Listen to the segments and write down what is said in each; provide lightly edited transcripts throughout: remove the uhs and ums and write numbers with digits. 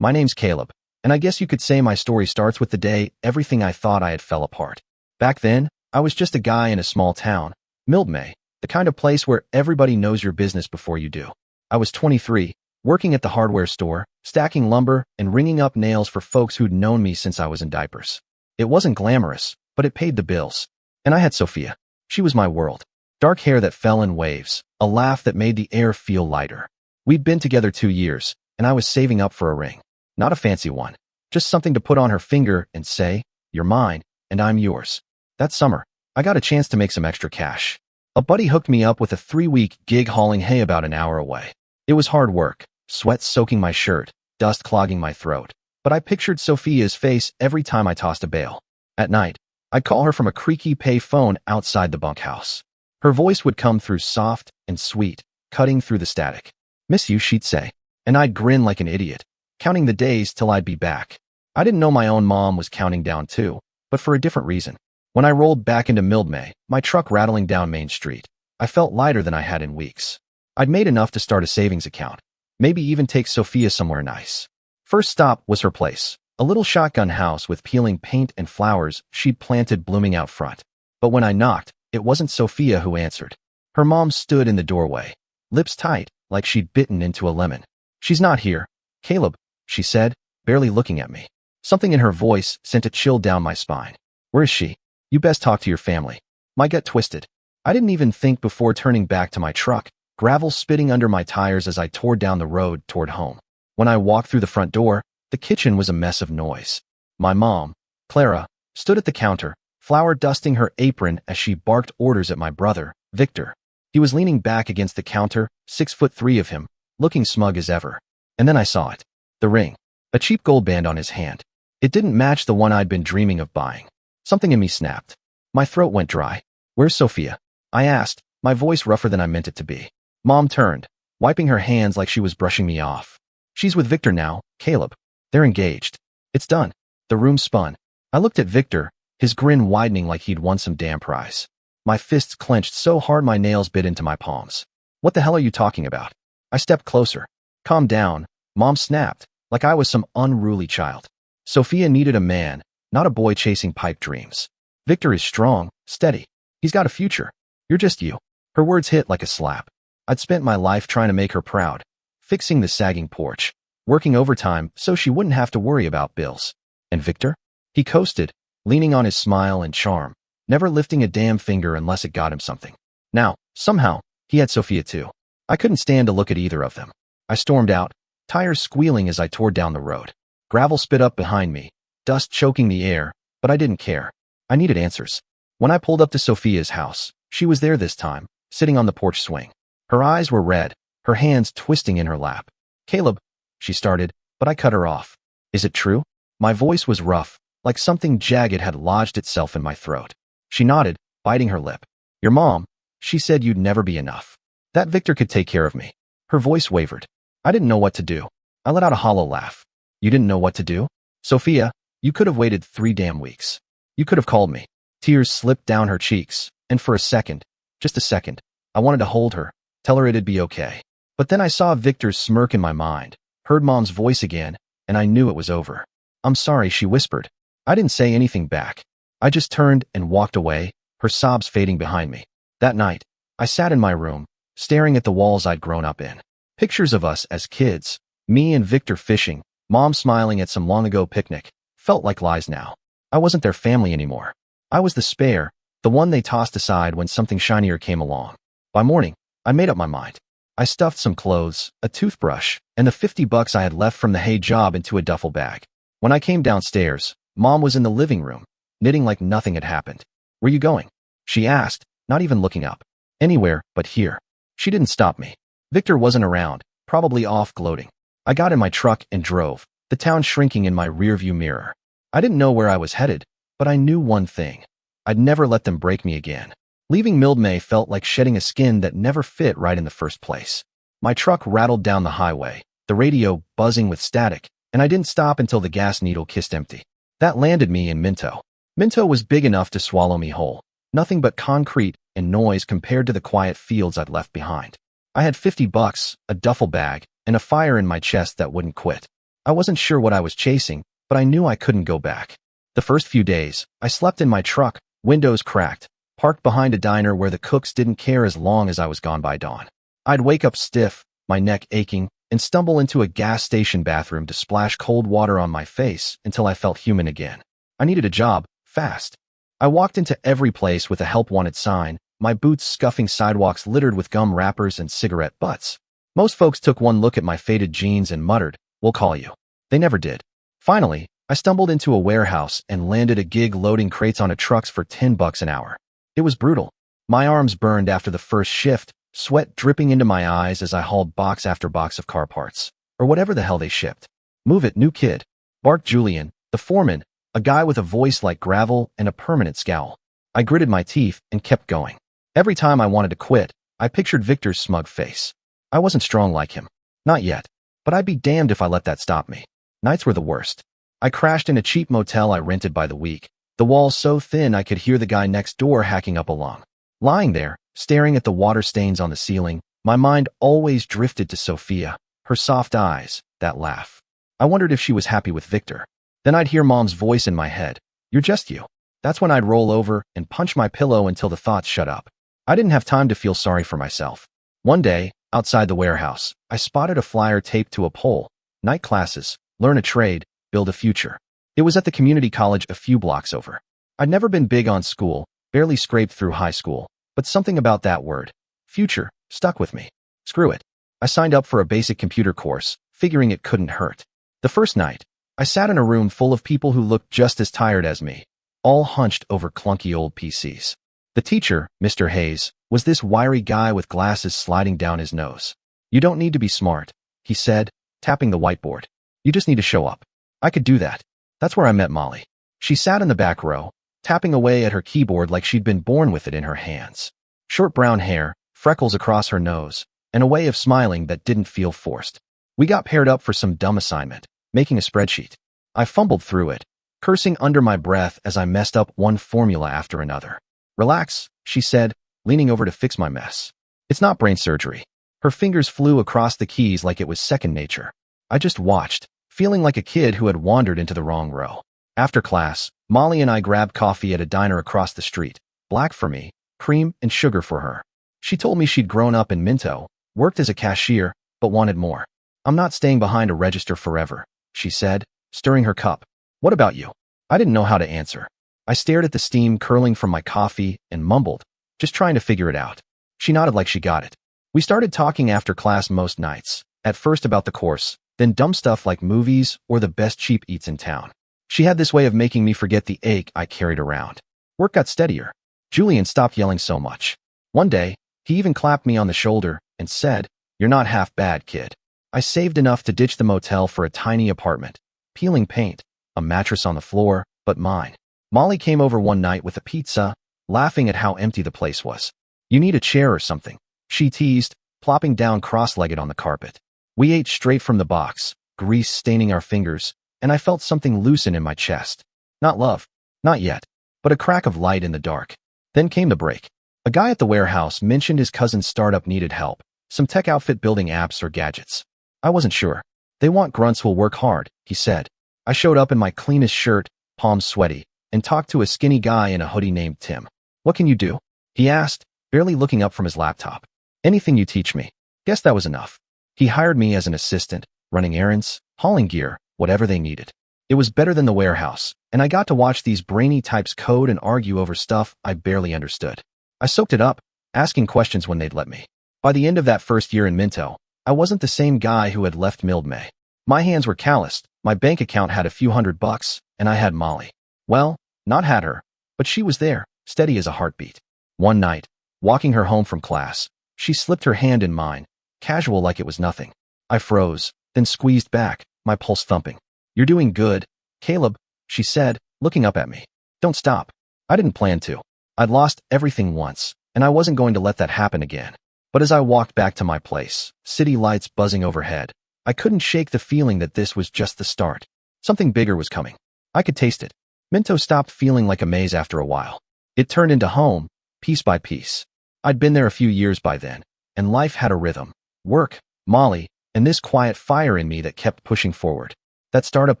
My name's Caleb, and I guess you could say my story starts with the day everything I thought I had fell apart. Back then, I was just a guy in a small town, Mildmay, the kind of place where everybody knows your business before you do. I was 23, working at the hardware store, stacking lumber and ringing up nails for folks who'd known me since I was in diapers. It wasn't glamorous, but it paid the bills. And I had Sophia. She was my world. Dark hair that fell in waves, a laugh that made the air feel lighter. We'd been together 2 years, and I was saving up for a ring. Not a fancy one, just something to put on her finger and say, "You're mine, and I'm yours." That summer, I got a chance to make some extra cash. A buddy hooked me up with a 3-week gig hauling hay about an hour away. It was hard work, sweat soaking my shirt, dust clogging my throat, but I pictured Sophia's face every time I tossed a bale. At night, I'd call her from a creaky pay phone outside the bunkhouse. Her voice would come through soft and sweet, cutting through the static. "Miss you," she'd say, and I'd grin like an idiot, counting the days till I'd be back. I didn't know my own mom was counting down too, but for a different reason. When I rolled back into Mildmay, my truck rattling down Main Street, I felt lighter than I had in weeks. I'd made enough to start a savings account, maybe even take Sophia somewhere nice. First stop was her place, a little shotgun house with peeling paint and flowers she'd planted blooming out front. But when I knocked, it wasn't Sophia who answered. Her mom stood in the doorway, lips tight, like she'd bitten into a lemon. "She's not here, Caleb," she said, barely looking at me. Something in her voice sent a chill down my spine. "Where is she? You best talk to your family." My gut twisted. I didn't even think before turning back to my truck, gravel spitting under my tires as I tore down the road toward home. When I walked through the front door, the kitchen was a mess of noise. My mom, Clara, stood at the counter, flour dusting her apron as she barked orders at my brother, Victor. He was leaning back against the counter, 6'3" of him, looking smug as ever. And then I saw it. The ring. A cheap gold band on his hand. It didn't match the one I'd been dreaming of buying. Something in me snapped. My throat went dry. "Where's Sophia?" I asked, my voice rougher than I meant it to be. Mom turned, wiping her hands like she was brushing me off. "She's with Victor now, Caleb. They're engaged. It's done." The room spun. I looked at Victor, his grin widening like he'd won some damn prize. My fists clenched so hard my nails bit into my palms. "What the hell are you talking about?" I stepped closer. "Calm down," Mom snapped, like I was some unruly child. "Sophia needed a man, not a boy chasing pipe dreams. Victor is strong, steady. He's got a future. You're just you." Her words hit like a slap. I'd spent my life trying to make her proud, fixing the sagging porch, working overtime so she wouldn't have to worry about bills. And Victor? He coasted, leaning on his smile and charm, never lifting a damn finger unless it got him something. Now, somehow, he had Sophia too. I couldn't stand to look at either of them. I stormed out, tires squealing as I tore down the road. Gravel spit up behind me, dust choking the air, but I didn't care. I needed answers. When I pulled up to Sophia's house, she was there this time, sitting on the porch swing. Her eyes were red, her hands twisting in her lap. "Caleb," she started, but I cut her off. "Is it true?" My voice was rough, like something jagged had lodged itself in my throat. She nodded, biting her lip. "Your mom, she said you'd never be enough. That Victor could take care of me." Her voice wavered. I didn't know what to do. I let out a hollow laugh. "You didn't know what to do? Sophia, you could have waited 3 damn weeks. You could have called me." Tears slipped down her cheeks, and for a second, just a second, I wanted to hold her, tell her it'd be okay. But then I saw Victor's smirk in my mind, heard Mom's voice again, and I knew it was over. "I'm sorry," she whispered. I didn't say anything back. I just turned and walked away, her sobs fading behind me. That night, I sat in my room, staring at the walls I'd grown up in. Pictures of us as kids, me and Victor fishing, Mom smiling at some long-ago picnic, felt like lies now. I wasn't their family anymore. I was the spare, the one they tossed aside when something shinier came along. By morning, I made up my mind. I stuffed some clothes, a toothbrush, and the $50 I had left from the hay job into a duffel bag. When I came downstairs, Mom was in the living room, knitting like nothing had happened. "Where you going?" she asked, not even looking up. "Anywhere but here." She didn't stop me. Victor wasn't around, probably off gloating. I got in my truck and drove, the town shrinking in my rearview mirror. I didn't know where I was headed, but I knew one thing. I'd never let them break me again. Leaving Mildmay felt like shedding a skin that never fit right in the first place. My truck rattled down the highway, the radio buzzing with static, and I didn't stop until the gas needle kissed empty. That landed me in Minto. Minto was big enough to swallow me whole. Nothing but concrete and noise compared to the quiet fields I'd left behind. I had $50, a duffel bag, and a fire in my chest that wouldn't quit. I wasn't sure what I was chasing, but I knew I couldn't go back. The first few days, I slept in my truck, windows cracked, parked behind a diner where the cooks didn't care as long as I was gone by dawn. I'd wake up stiff, my neck aching, and stumble into a gas station bathroom to splash cold water on my face until I felt human again. I needed a job, fast. I walked into every place with a help wanted sign, my boots scuffing sidewalks littered with gum wrappers and cigarette butts. Most folks took one look at my faded jeans and muttered, "We'll call you." They never did. Finally, I stumbled into a warehouse and landed a gig loading crates onto trucks for $10 an hour. It was brutal. My arms burned after the first shift, sweat dripping into my eyes as I hauled box after box of car parts, or whatever the hell they shipped. "Move it, new kid," barked Julian, the foreman, a guy with a voice like gravel and a permanent scowl. I gritted my teeth and kept going. Every time I wanted to quit, I pictured Victor's smug face. I wasn't strong like him. Not yet. But I'd be damned if I let that stop me. Nights were the worst. I crashed in a cheap motel I rented by the week, the walls so thin I could hear the guy next door hacking up a lung. Lying there, staring at the water stains on the ceiling, my mind always drifted to Sophia, her soft eyes, that laugh. I wondered if she was happy with Victor. Then I'd hear Mom's voice in my head, "You're just you." That's when I'd roll over and punch my pillow until the thoughts shut up. I didn't have time to feel sorry for myself. One day, outside the warehouse, I spotted a flyer taped to a pole. Night classes, learn a trade, build a future. It was at the community college a few blocks over. I'd never been big on school, barely scraped through high school, but something about that word, future, stuck with me. Screw it. I signed up for a basic computer course, figuring it couldn't hurt. The first night, I sat in a room full of people who looked just as tired as me, all hunched over clunky old PCs. The teacher, Mr. Hayes, was this wiry guy with glasses sliding down his nose. "You don't need to be smart," he said, tapping the whiteboard. "You just need to show up." I could do that. That's where I met Molly. She sat in the back row, tapping away at her keyboard like she'd been born with it in her hands. Short brown hair, freckles across her nose, and a way of smiling that didn't feel forced. We got paired up for some dumb assignment, making a spreadsheet. I fumbled through it, cursing under my breath as I messed up one formula after another. "Relax," she said, leaning over to fix my mess. "It's not brain surgery." Her fingers flew across the keys like it was second nature. I just watched, feeling like a kid who had wandered into the wrong row. After class, Molly and I grabbed coffee at a diner across the street, black for me, cream and sugar for her. She told me she'd grown up in Minto, worked as a cashier, but wanted more. "I'm not staying behind a register forever," she said, stirring her cup. "What about you?" I didn't know how to answer. I stared at the steam curling from my coffee and mumbled, just trying to figure it out. She nodded like she got it. We started talking after class most nights, at first about the course, then dumb stuff like movies or the best cheap eats in town. She had this way of making me forget the ache I carried around. Work got steadier. Julian stopped yelling so much. One day, he even clapped me on the shoulder and said, "You're not half bad, kid." I saved enough to ditch the motel for a tiny apartment, peeling paint, a mattress on the floor, but mine. Molly came over one night with a pizza, laughing at how empty the place was. "You need a chair or something," she teased, plopping down cross-legged on the carpet. We ate straight from the box, grease staining our fingers, and I felt something loosen in my chest. Not love. Not yet. But a crack of light in the dark. Then came the break. A guy at the warehouse mentioned his cousin's startup needed help, some tech outfit building apps or gadgets. I wasn't sure. "They want grunts who'll work hard," he said. I showed up in my cleanest shirt, palms sweaty, and talked to a skinny guy in a hoodie named Tim. "What can you do?" he asked, barely looking up from his laptop. "Anything you teach me." Guess that was enough. He hired me as an assistant, running errands, hauling gear, whatever they needed. It was better than the warehouse, and I got to watch these brainy types code and argue over stuff I barely understood. I soaked it up, asking questions when they'd let me. By the end of that first year in Minto, I wasn't the same guy who had left Mildmay. My hands were calloused, my bank account had a few $100, and I had Molly. Well, not had her, but she was there, steady as a heartbeat. One night, walking her home from class, she slipped her hand in mine, casual like it was nothing. I froze, then squeezed back, my pulse thumping. "You're doing good, Caleb," she said, looking up at me. "Don't stop." I didn't plan to. I'd lost everything once, and I wasn't going to let that happen again. But as I walked back to my place, city lights buzzing overhead, I couldn't shake the feeling that this was just the start. Something bigger was coming. I could taste it. Minto stopped feeling like a maze after a while. It turned into home, piece by piece. I'd been there a few years by then, and life had a rhythm. Work, Molly, and this quiet fire in me that kept pushing forward. that startup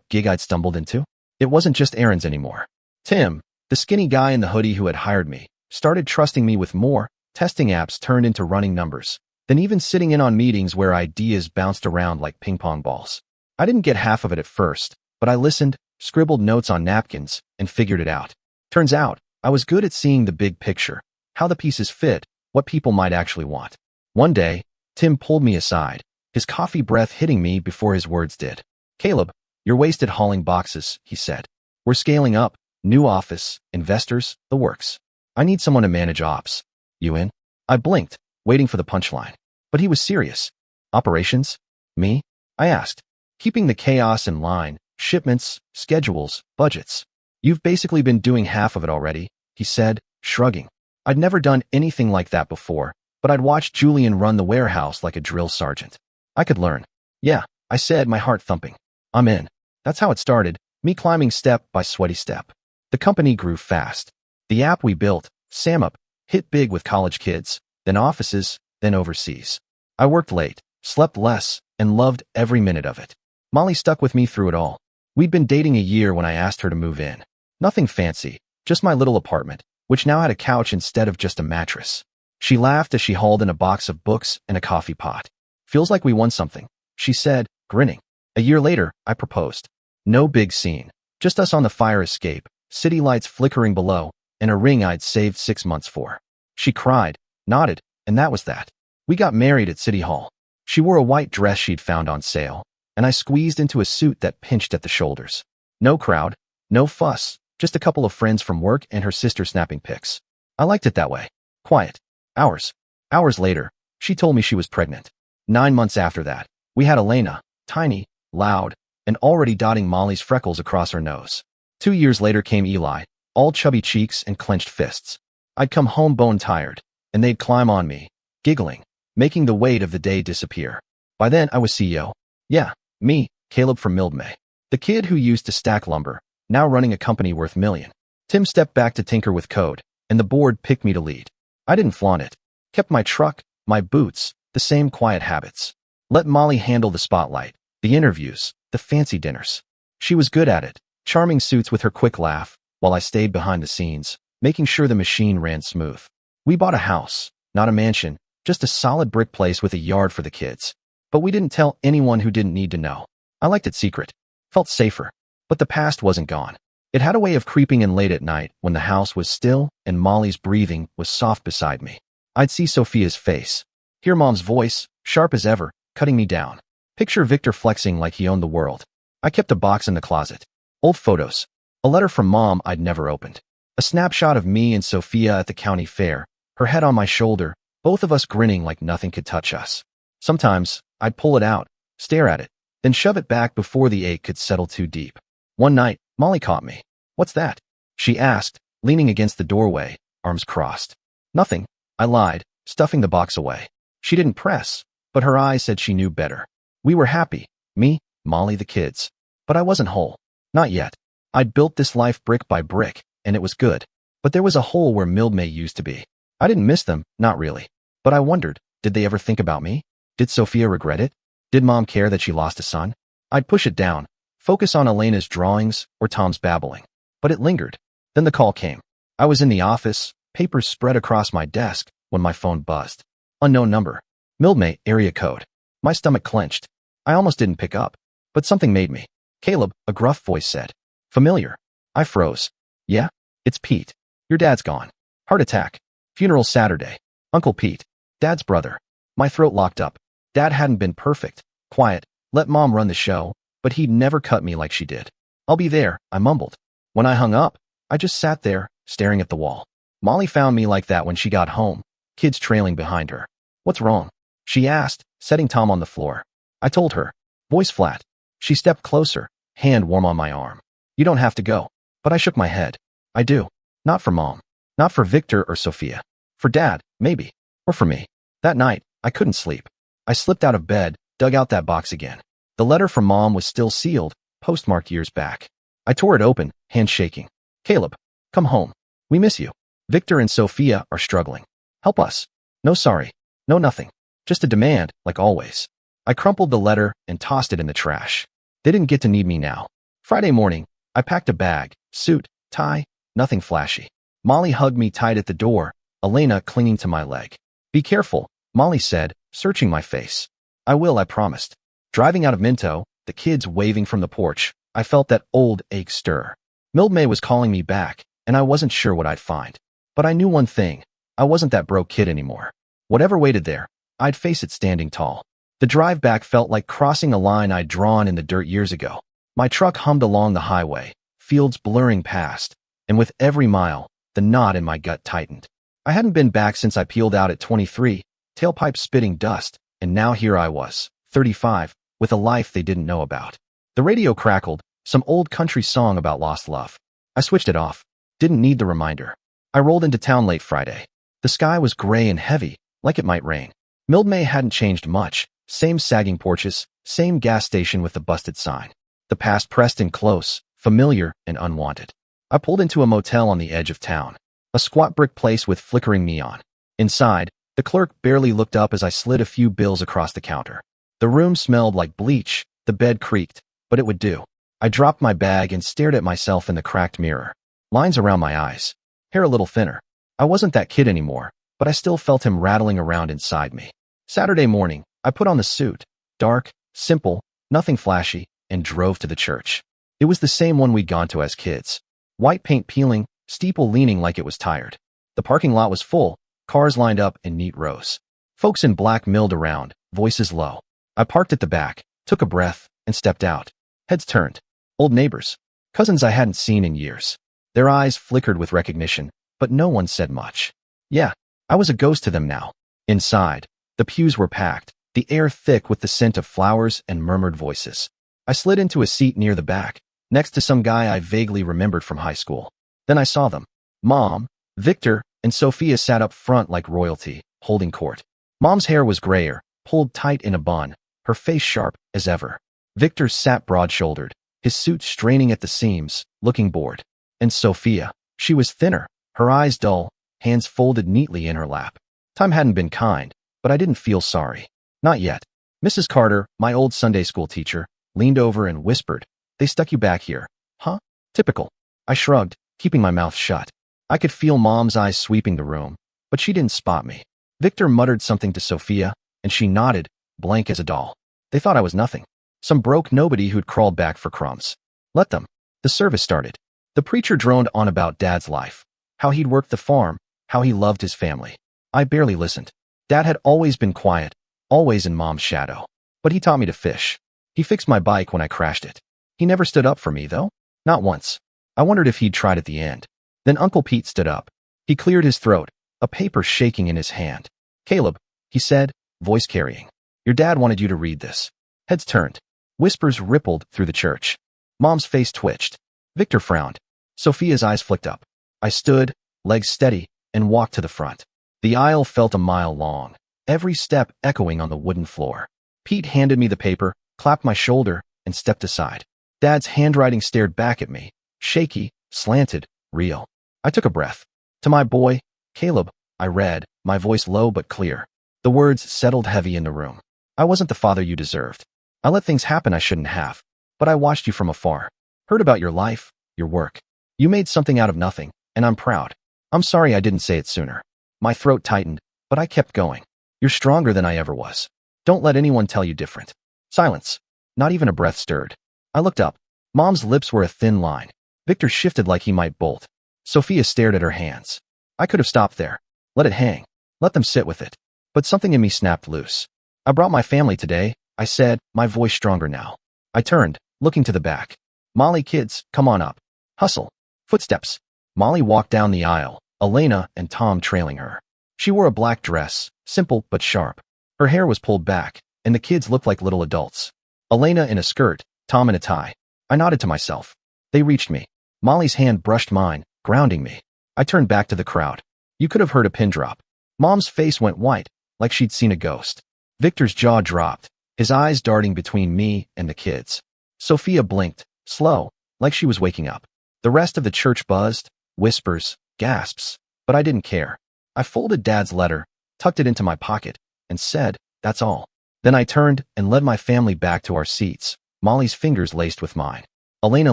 gig I'd stumbled into? It wasn't just errands anymore. Tim, the skinny guy in the hoodie who had hired me, started trusting me with more. Testing apps turned into running numbers, then even sitting in on meetings where ideas bounced around like ping pong balls. I didn't get half of it at first, but I listened, scribbled notes on napkins, and figured it out. Turns out, I was good at seeing the big picture, how the pieces fit, what people might actually want. One day, Tim pulled me aside, his coffee breath hitting me before his words did. "Caleb, you're wasted hauling boxes," he said. "We're scaling up, new office, investors, the works. I need someone to manage ops. You in?" I blinked, waiting for the punchline. But he was serious. "Operations? Me?" I asked. "Keeping the chaos in line, shipments, schedules, budgets. You've basically been doing half of it already," he said, shrugging. I'd never done anything like that before, but I'd watched Julian run the warehouse like a drill sergeant. I could learn. "Yeah," I said, my heart thumping. "I'm in." That's how it started, me climbing step by sweaty step. The company grew fast. The app we built, SamUp, hit big with college kids, then offices, then overseas. I worked late, slept less, and loved every minute of it. Molly stuck with me through it all. We'd been dating a year when I asked her to move in. Nothing fancy, just my little apartment, which now had a couch instead of just a mattress. She laughed as she hauled in a box of books and a coffee pot. "Feels like we won something," she said, grinning. A year later, I proposed. No big scene, just us on the fire escape, city lights flickering below, and a ring I'd saved 6 months for. She cried, nodded, and that was that. We got married at City Hall. She wore a white dress she'd found on sale, and I squeezed into a suit that pinched at the shoulders. No crowd, no fuss, just a couple of friends from work and her sister snapping pics. I liked it that way. Quiet. Hours later, she told me she was pregnant. 9 months after that, we had Elena, tiny, loud, and already dotting Molly's freckles across her nose. 2 years later came Eli, all chubby cheeks and clenched fists. I'd come home bone-tired, and they'd climb on me, giggling, making the weight of the day disappear. By then, I was CEO. Yeah, me, Caleb from Mildmay. The kid who used to stack lumber, now running a company worth $1 million. Tim stepped back to tinker with code, and the board picked me to lead. I didn't flaunt it. Kept my truck, my boots, the same quiet habits. Let Molly handle the spotlight, the interviews, the fancy dinners. She was good at it, charming suits with her quick laugh, while I stayed behind the scenes, making sure the machine ran smooth. We bought a house, not a mansion, just a solid brick place with a yard for the kids. But we didn't tell anyone who didn't need to know. I liked it secret. Felt safer. But the past wasn't gone. It had a way of creeping in late at night when the house was still and Molly's breathing was soft beside me. I'd see Sophia's face, hear Mom's voice, sharp as ever, cutting me down. Picture Victor flexing like he owned the world. I kept a box in the closet. Old photos. A letter from Mom I'd never opened. A snapshot of me and Sophia at the county fair, her head on my shoulder, both of us grinning like nothing could touch us. Sometimes, I'd pull it out, stare at it, then shove it back before the ache could settle too deep. One night, Molly caught me. "What's that?" she asked, leaning against the doorway, arms crossed. "Nothing," I lied, stuffing the box away. She didn't press, but her eyes said she knew better. We were happy, me, Molly, the kids. But I wasn't whole. Not yet. I'd built this life brick by brick, and it was good. But there was a hole where Mildmay used to be. I didn't miss them, not really. But I wondered, did they ever think about me? Did Sophia regret it? Did Mom care that she lost a son? I'd push it down, focus on Elena's drawings or Tom's babbling. But it lingered. Then the call came. I was in the office, papers spread across my desk, when my phone buzzed. Unknown number. Mildmay, area code. My stomach clenched. I almost didn't pick up. But something made me. "Caleb," a gruff voice said. Familiar. I froze. "Yeah? It's Pete. Your dad's gone. Heart attack. Funeral Saturday. Uncle Pete. Dad's brother." My throat locked up. Dad hadn't been perfect, quiet, let Mom run the show, but he'd never cut me like she did. "I'll be there," I mumbled. When I hung up, I just sat there, staring at the wall. Molly found me like that when she got home, kids trailing behind her. "What's wrong?" she asked, setting Tom on the floor. I told her, voice flat. She stepped closer, hand warm on my arm. "You don't have to go." But I shook my head. "I do. Not for Mom. Not for Victor or Sophia. For Dad, maybe. Or for me." That night, I couldn't sleep. I slipped out of bed, dug out that box again. The letter from Mom was still sealed, postmarked years back. I tore it open, hands shaking. "Caleb, come home. We miss you. Victor and Sophia are struggling. Help us." No sorry. No nothing. Just a demand, like always. I crumpled the letter and tossed it in the trash. They didn't get to need me now. Friday morning, I packed a bag, suit, tie, nothing flashy. Molly hugged me tight at the door, Elena clinging to my leg. Be careful, Molly said, searching my face. I will, I promised. Driving out of Minto, the kids waving from the porch, I felt that old ache stir. Mildmay was calling me back, and I wasn't sure what I'd find. But I knew one thing. I wasn't that broke kid anymore. Whatever waited there, I'd face it standing tall. The drive back felt like crossing a line I'd drawn in the dirt years ago. My truck hummed along the highway, fields blurring past, and with every mile, the knot in my gut tightened. I hadn't been back since I peeled out at 23, tailpipe spitting dust, and now here I was, 35, with a life they didn't know about. The radio crackled, some old country song about lost love. I switched it off. Didn't need the reminder. I rolled into town late Friday. The sky was gray and heavy, like it might rain. Mildmay hadn't changed much. Same sagging porches, same gas station with the busted sign. The past pressed in close, familiar and unwanted. I pulled into a motel on the edge of town. A squat brick place with flickering neon. Inside, the clerk barely looked up as I slid a few bills across the counter. The room smelled like bleach, the bed creaked, but it would do. I dropped my bag and stared at myself in the cracked mirror. Lines around my eyes. Hair a little thinner. I wasn't that kid anymore, but I still felt him rattling around inside me. Saturday morning, I put on the suit, dark, simple, nothing flashy, and drove to the church. It was the same one we'd gone to as kids. White paint peeling, steeple leaning like it was tired. The parking lot was full, cars lined up in neat rows. Folks in black milled around, voices low. I parked at the back, took a breath, and stepped out. Heads turned. Old neighbors. Cousins I hadn't seen in years. Their eyes flickered with recognition, but no one said much. Yeah, I was a ghost to them now. Inside, the pews were packed, the air thick with the scent of flowers and murmured voices. I slid into a seat near the back, next to some guy I vaguely remembered from high school. Then I saw them. Mom, Victor, and Sophia sat up front like royalty, holding court. Mom's hair was grayer, pulled tight in a bun, her face sharp as ever. Victor sat broad-shouldered, his suit straining at the seams, looking bored. And Sophia, she was thinner, her eyes dull, hands folded neatly in her lap. Time hadn't been kind, but I didn't feel sorry. Not yet. Mrs. Carter, my old Sunday school teacher, leaned over and whispered, "They stuck you back here, huh?" Typical. I shrugged, keeping my mouth shut. I could feel Mom's eyes sweeping the room, but she didn't spot me. Victor muttered something to Sophia, and she nodded, blank as a doll. They thought I was nothing. Some broke nobody who'd crawled back for crumbs. Let them. The service started. The preacher droned on about Dad's life, how he'd worked the farm, how he loved his family. I barely listened. Dad had always been quiet, always in Mom's shadow. But he taught me to fish. He fixed my bike when I crashed it. He never stood up for me, though. Not once. I wondered if he'd tried at the end. Then Uncle Pete stood up. He cleared his throat, a paper shaking in his hand. "Caleb," he said, voice carrying. "Your dad wanted you to read this." Heads turned. Whispers rippled through the church. Mom's face twitched. Victor frowned. Sophia's eyes flicked up. I stood, legs steady, and walked to the front. The aisle felt a mile long, every step echoing on the wooden floor. Pete handed me the paper, clapped my shoulder, and stepped aside. Dad's handwriting stared back at me, shaky, slanted, real. I took a breath. "To my boy, Caleb," I read, my voice low but clear. The words settled heavy in the room. "I wasn't the father you deserved. I let things happen I shouldn't have. But I watched you from afar. Heard about your life, your work. You made something out of nothing, and I'm proud. I'm sorry I didn't say it sooner." My throat tightened, but I kept going. "You're stronger than I ever was. Don't let anyone tell you different." Silence. Not even a breath stirred. I looked up. Mom's lips were a thin line. Victor shifted like he might bolt. Sophia stared at her hands. I could have stopped there. Let it hang. Let them sit with it. But something in me snapped loose. "I brought my family today," I said, my voice stronger now. I turned, looking to the back. "Molly, kids, come on up." Hustle. Footsteps. Molly walked down the aisle, Elena and Tom trailing her. She wore a black dress, simple but sharp. Her hair was pulled back, and the kids looked like little adults. Elena in a skirt, Tom in a tie. I nodded to myself. They reached me. Molly's hand brushed mine, grounding me. I turned back to the crowd. You could have heard a pin drop. Mom's face went white, like she'd seen a ghost. Victor's jaw dropped, his eyes darting between me and the kids. Sophia blinked, slow, like she was waking up. The rest of the church buzzed, whispers, gasps, but I didn't care. I folded Dad's letter, tucked it into my pocket, and said, "That's all." Then I turned and led my family back to our seats, Molly's fingers laced with mine. Elena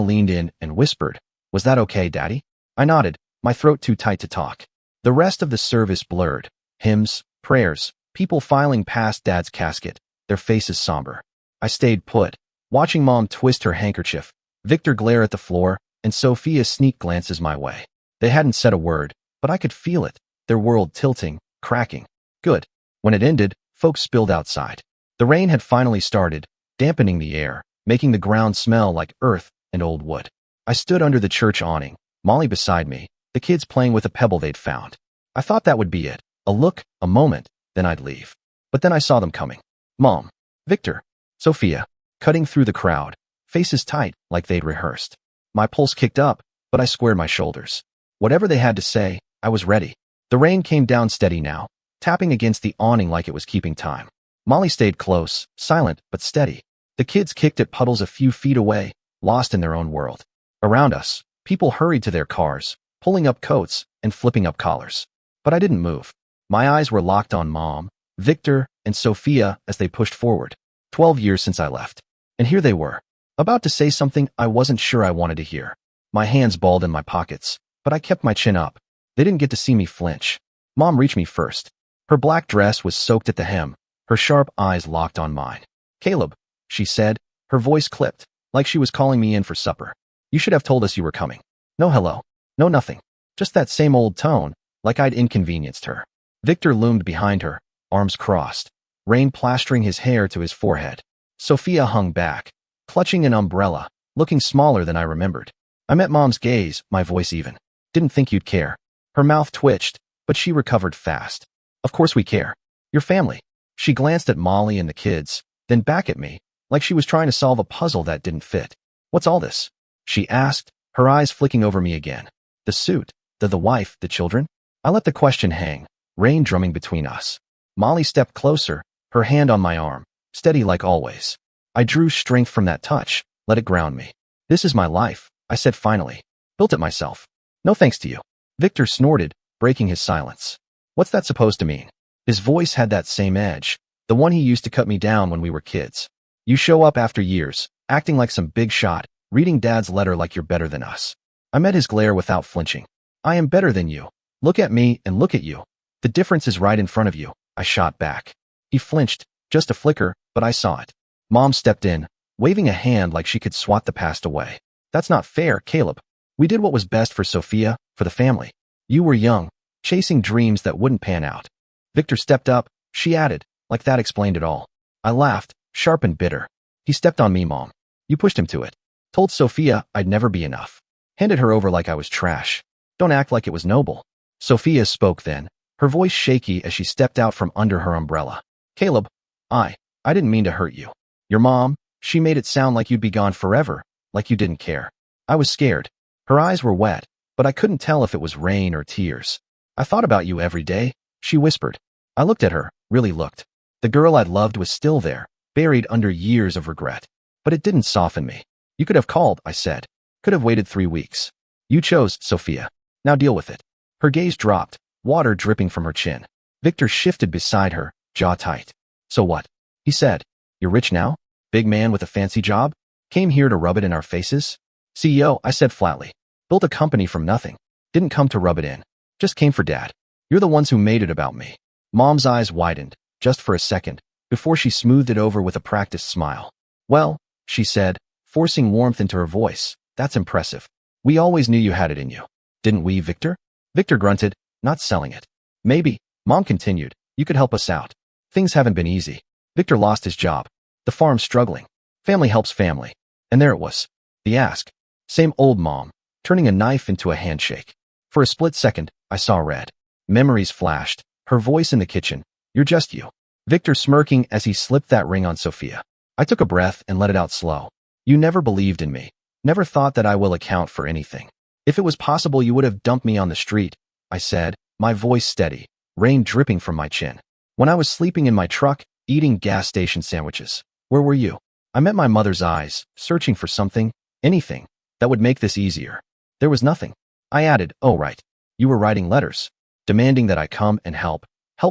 leaned in and whispered, "Was that okay, Daddy?" I nodded, my throat too tight to talk. The rest of the service blurred. Hymns, prayers, people filing past Dad's casket, their faces somber. I stayed put, watching Mom twist her handkerchief, Victor glare at the floor, and Sophia sneak glances my way. They hadn't said a word, but I could feel it, their world tilting, cracking. Good. When it ended, folks spilled outside. The rain had finally started, dampening the air, making the ground smell like earth and old wood. I stood under the church awning, Molly beside me, the kids playing with a pebble they'd found. I thought that would be it. A look, a moment, then I'd leave. But then I saw them coming. Mom, Victor, Sophia, cutting through the crowd, faces tight like they'd rehearsed. My pulse kicked up, but I squared my shoulders. Whatever they had to say, I was ready. The rain came down steady now, tapping against the awning like it was keeping time. Molly stayed close, silent but steady. The kids kicked at puddles a few feet away, lost in their own world. Around us, people hurried to their cars, pulling up coats and flipping up collars. But I didn't move. My eyes were locked on Mom, Victor, and Sophia as they pushed forward. 12 years since I left. And here they were, about to say something I wasn't sure I wanted to hear. My hands balled in my pockets, but I kept my chin up. They didn't get to see me flinch. Mom reached me first. Her black dress was soaked at the hem, her sharp eyes locked on mine. "Caleb," she said, her voice clipped, like she was calling me in for supper. "You should have told us you were coming." No hello. No nothing. Just that same old tone, like I'd inconvenienced her. Victor loomed behind her, arms crossed, rain plastering his hair to his forehead. Sophia hung back, clutching an umbrella, looking smaller than I remembered. I met Mom's gaze, my voice even. "Didn't think you'd care." Her mouth twitched, but she recovered fast. "Of course we care. Your family." She glanced at Molly and the kids, then back at me, like she was trying to solve a puzzle that didn't fit. "What's all this?" she asked, her eyes flicking over me again. "The suit, the wife, the children?" I let the question hang, rain drumming between us. Molly stepped closer, her hand on my arm, steady like always. I drew strength from that touch, let it ground me. "This is my life," I said finally. "Built it myself. No thanks to you." Victor snorted, breaking his silence. "What's that supposed to mean?" His voice had that same edge, the one he used to cut me down when we were kids. "You show up after years, acting like some big shot, reading Dad's letter like you're better than us." I met his glare without flinching. "I am better than you. Look at me and look at you. The difference is right in front of you," I shot back. He flinched, just a flicker, but I saw it. Mom stepped in, waving a hand like she could swat the past away. "That's not fair, Caleb. We did what was best for Sophia, for the family. You were young, chasing dreams that wouldn't pan out." Victor stepped up, she added, like that explained it all. I laughed, sharp and bitter. "He stepped on me, Mom. You pushed him to it. Told Sophia I'd never be enough. Handed her over like I was trash. Don't act like it was noble." Sophia spoke then, her voice shaky as she stepped out from under her umbrella. "Caleb, I didn't mean to hurt you. Your mom, she made it sound like you'd be gone forever, like you didn't care." I was scared. Her eyes were wet, but I couldn't tell if it was rain or tears. "I thought about you every day," she whispered. I looked at her, really looked. The girl I'd loved was still there, buried under years of regret. But it didn't soften me. "You could have called," I said. "Could have waited 3 weeks. You chose, Sophia. Now deal with it." Her gaze dropped, water dripping from her chin. Victor shifted beside her, jaw tight. "So what?" he said. "You're rich now? Big man with a fancy job? Came here to rub it in our faces?" "CEO," I said flatly. "Built a company from nothing. Didn't come to rub it in. Just came for Dad. You're the ones who made it about me." Mom's eyes widened, just for a second, before she smoothed it over with a practiced smile. "Well," she said, forcing warmth into her voice, "that's impressive. We always knew you had it in you. Didn't we, Victor?" Victor grunted, not selling it. "Maybe," Mom continued, "you could help us out. Things haven't been easy. Victor lost his job. The farm's struggling. Family helps family." And there it was. The ask. Same old Mom, turning a knife into a handshake. For a split second, I saw red. Memories flashed, her voice in the kitchen. "You're just you." Victor smirking as he slipped that ring on Sophia. I took a breath and let it out slow. "You never believed in me. Never thought that I will account for anything. If it was possible, you would have dumped me on the street," I said, my voice steady, rain dripping from my chin. "When I was sleeping in my truck, eating gas station sandwiches. Where were you?" I met my mother's eyes, searching for something, anything, that would make this easier. There was nothing. I added, "Oh right. You were writing letters, demanding that I come and help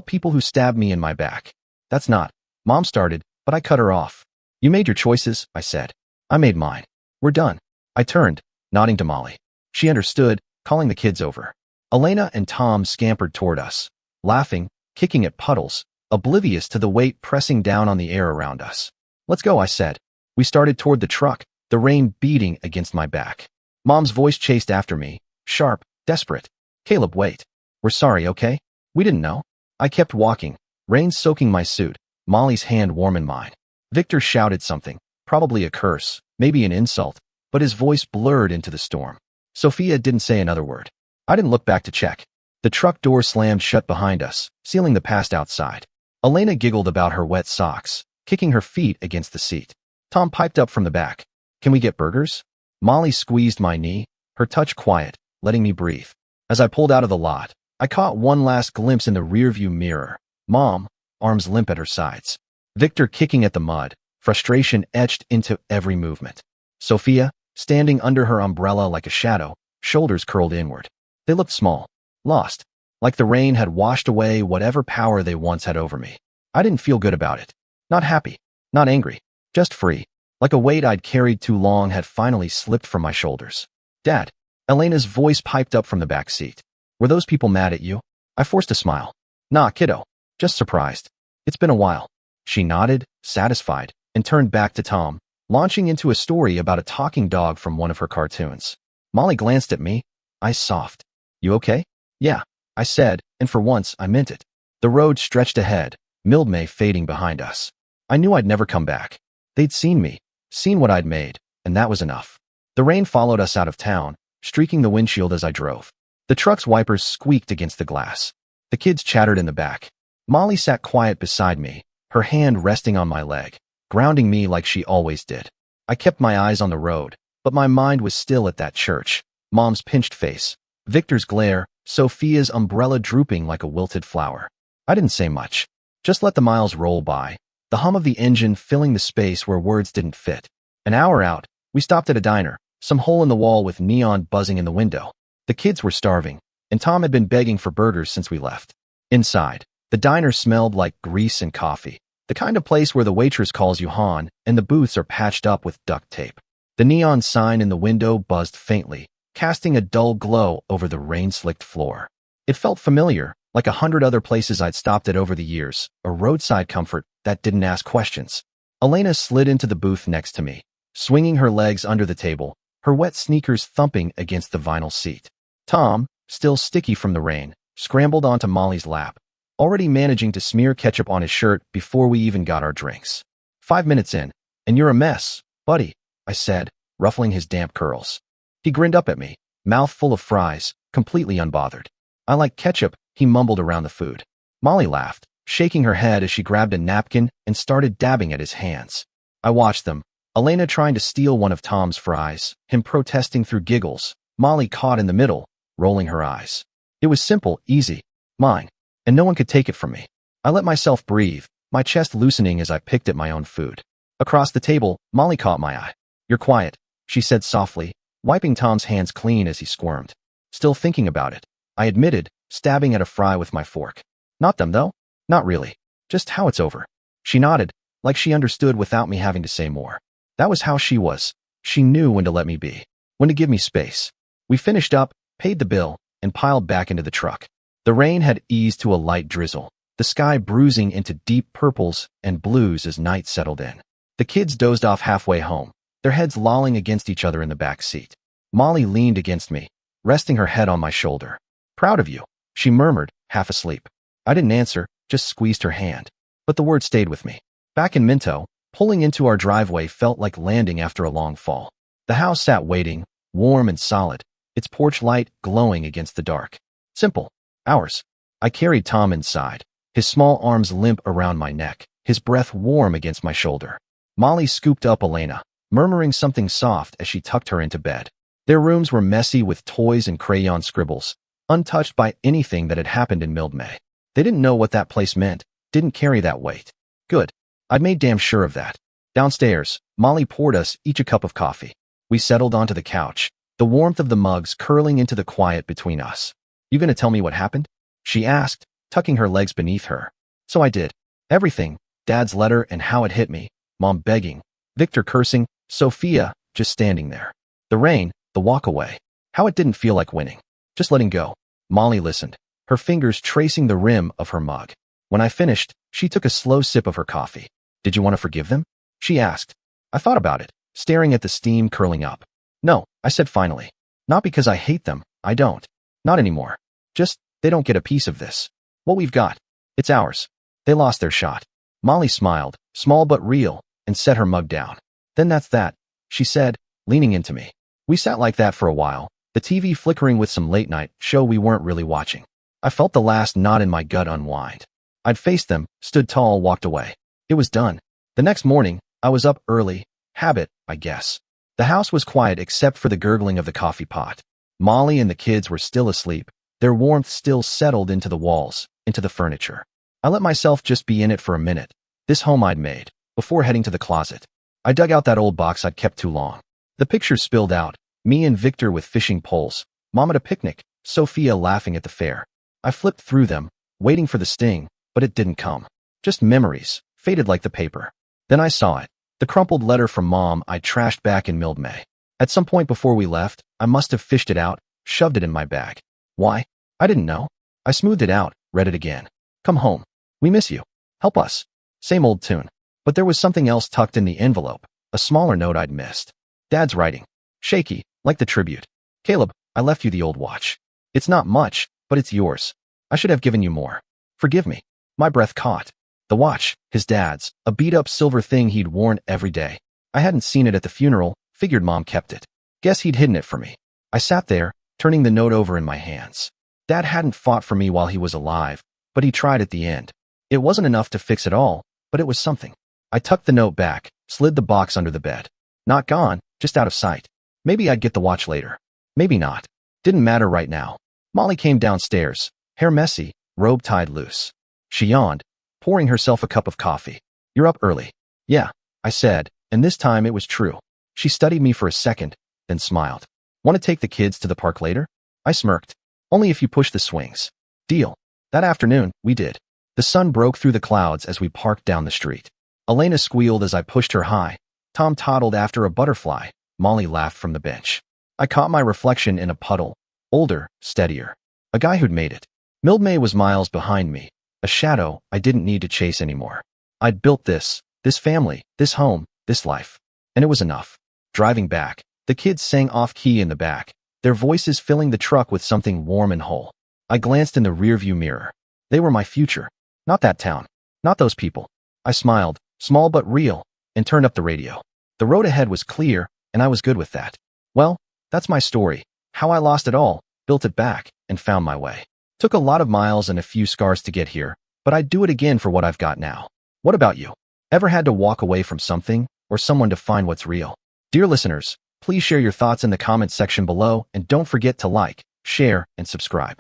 people who stabbed me in my back." "That's not," Mom started, but I cut her off. "You made your choices," I said. I made mine. We're done. I turned, nodding to Molly. She understood, calling the kids over. Elena and Tom scampered toward us, laughing, kicking at puddles, oblivious to the weight pressing down on the air around us. Let's go, I said. We started toward the truck, the rain beating against my back. Mom's voice chased after me, sharp, desperate. Caleb, wait. We're sorry, okay? We didn't know. I kept walking, rain soaking my suit, Molly's hand warm in mine. Victor shouted something, probably a curse, maybe an insult, but his voice blurred into the storm. Sophia didn't say another word. I didn't look back to check. The truck door slammed shut behind us, sealing the past outside. Elena giggled about her wet socks, kicking her feet against the seat. Tom piped up from the back. Can we get burgers? Molly squeezed my knee, her touch quiet, letting me breathe. As I pulled out of the lot, I caught one last glimpse in the rearview mirror. Mom, arms limp at her sides. Victor kicking at the mud, frustration etched into every movement. Sophia, standing under her umbrella like a shadow, shoulders curled inward. They looked small, lost, like the rain had washed away whatever power they once had over me. I didn't feel good about it. Not happy, not angry, just free, like a weight I'd carried too long had finally slipped from my shoulders. Dad, Elena's voice piped up from the back seat. Were those people mad at you? I forced a smile. Nah, kiddo, just surprised. It's been a while. She nodded, satisfied, and turned back to Tom, launching into a story about a talking dog from one of her cartoons. Molly glanced at me, eyes soft. You okay? Yeah, I said, and for once I meant it. The road stretched ahead, Mildmay fading behind us. I knew I'd never come back. They'd seen me, seen what I'd made, and that was enough. The rain followed us out of town, streaking the windshield as I drove. The truck's wipers squeaked against the glass. The kids chattered in the back. Molly sat quiet beside me, her hand resting on my leg, grounding me like she always did. I kept my eyes on the road, but my mind was still at that church. Mom's pinched face, Victor's glare, Sophia's umbrella drooping like a wilted flower. I didn't say much. Just let the miles roll by, the hum of the engine filling the space where words didn't fit. An hour out, we stopped at a diner, some hole in the wall with neon buzzing in the window. The kids were starving, and Tom had been begging for burgers since we left. Inside, the diner smelled like grease and coffee, the kind of place where the waitress calls you hon and the booths are patched up with duct tape. The neon sign in the window buzzed faintly, casting a dull glow over the rain-slicked floor. It felt familiar, like 100 other places I'd stopped at over the years, a roadside comfort that didn't ask questions. Elena slid into the booth next to me, swinging her legs under the table, her wet sneakers thumping against the vinyl seat. Tom, still sticky from the rain, scrambled onto Molly's lap, already managing to smear ketchup on his shirt before we even got our drinks. 5 minutes in, and you're a mess, buddy, I said, ruffling his damp curls. He grinned up at me, mouth full of fries, completely unbothered. I like ketchup, he mumbled around the food. Molly laughed, shaking her head as she grabbed a napkin and started dabbing at his hands. I watched them, Elena trying to steal one of Tom's fries, him protesting through giggles, Molly caught in the middle, rolling her eyes. It was simple, easy, mine, and no one could take it from me. I let myself breathe, my chest loosening as I picked at my own food. Across the table, Molly caught my eye. You're quiet, she said softly, wiping Tom's hands clean as he squirmed. Still thinking about it, I admitted, stabbing at a fry with my fork. Not them, though? Not really. Just how it's over. She nodded, like she understood without me having to say more. That was how she was. She knew when to let me be, when to give me space. We finished up, paid the bill, and piled back into the truck. The rain had eased to a light drizzle, the sky bruising into deep purples and blues as night settled in. The kids dozed off halfway home, their heads lolling against each other in the back seat. Molly leaned against me, resting her head on my shoulder. Proud of you, she murmured, half asleep. I didn't answer, just squeezed her hand. But the word stayed with me. Back in Minto, pulling into our driveway felt like landing after a long fall. The house sat waiting, warm and solid, its porch light glowing against the dark. Simple. Ours. I carried Tom inside, his small arms limp around my neck, his breath warm against my shoulder. Molly scooped up Elena, murmuring something soft as she tucked her into bed. Their rooms were messy with toys and crayon scribbles, untouched by anything that had happened in Mildmay. They didn't know what that place meant, didn't carry that weight. Good. I'd made damn sure of that. Downstairs, Molly poured us each a cup of coffee. We settled onto the couch, the warmth of the mugs curling into the quiet between us. You gonna tell me what happened? She asked, tucking her legs beneath her. So I did. Everything, Dad's letter and how it hit me, Mom begging, Victor cursing, Sophia, just standing there. The rain, the walk away. How it didn't feel like winning. Just letting go. Molly listened, her fingers tracing the rim of her mug. When I finished, she took a slow sip of her coffee. Did you want to forgive them? She asked. I thought about it, staring at the steam curling up. No, I said finally. Not because I hate them, I don't. Not anymore. Just, they don't get a piece of this. What we've got. It's ours. They lost their shot. Molly smiled, small but real, and set her mug down. Then that's that, she said, leaning into me. We sat like that for a while, the TV flickering with some late-night show we weren't really watching. I felt the last knot in my gut unwind. I'd faced them, stood tall, walked away. It was done. The next morning, I was up early. Habit, I guess. The house was quiet except for the gurgling of the coffee pot. Molly and the kids were still asleep, their warmth still settled into the walls, into the furniture. I let myself just be in it for a minute, this home I'd made, before heading to the closet. I dug out that old box I'd kept too long. The pictures spilled out, me and Victor with fishing poles, Mom at a picnic, Sophia laughing at the fair. I flipped through them, waiting for the sting, but it didn't come. Just memories, faded like the paper. Then I saw it, the crumpled letter from Mom I trashed back in mid-May. At some point before we left, I must have fished it out, shoved it in my bag. Why? I didn't know. I smoothed it out, read it again. Come home. We miss you. Help us. Same old tune. But there was something else tucked in the envelope, a smaller note I'd missed. Dad's writing. Shaky, like the tribute. Caleb, I left you the old watch. It's not much, but it's yours. I should have given you more. Forgive me. My breath caught. The watch, his dad's, a beat-up silver thing he'd worn every day. I hadn't seen it at the funeral, figured Mom kept it. Guess he'd hidden it for me. I sat there, turning the note over in my hands. Dad hadn't fought for me while he was alive, but he tried at the end. It wasn't enough to fix it all, but it was something. I tucked the note back, slid the box under the bed. Not gone, just out of sight. Maybe I'd get the watch later. Maybe not. Didn't matter right now. Molly came downstairs, hair messy, robe tied loose. She yawned, pouring herself a cup of coffee. You're up early. Yeah, I said, and this time it was true. She studied me for a second, then smiled. Want to take the kids to the park later? I smirked. Only if you push the swings. Deal. That afternoon, we did. The sun broke through the clouds as we parked down the street. Elena squealed as I pushed her high. Tom toddled after a butterfly. Molly laughed from the bench. I caught my reflection in a puddle. Older, steadier. A guy who'd made it. Mildmay was miles behind me. A shadow I didn't need to chase anymore. I'd built this family, this home, this life. And it was enough. Driving back, the kids sang off-key in the back, their voices filling the truck with something warm and whole. I glanced in the rearview mirror. They were my future. Not that town. Not those people. I smiled, small but real, and turned up the radio. The road ahead was clear, and I was good with that. Well, that's my story. How I lost it all, built it back, and found my way. Took a lot of miles and a few scars to get here, but I'd do it again for what I've got now. What about you? Ever had to walk away from something, or someone to find what's real? Dear listeners, please share your thoughts in the comments section below, and don't forget to like, share, and subscribe.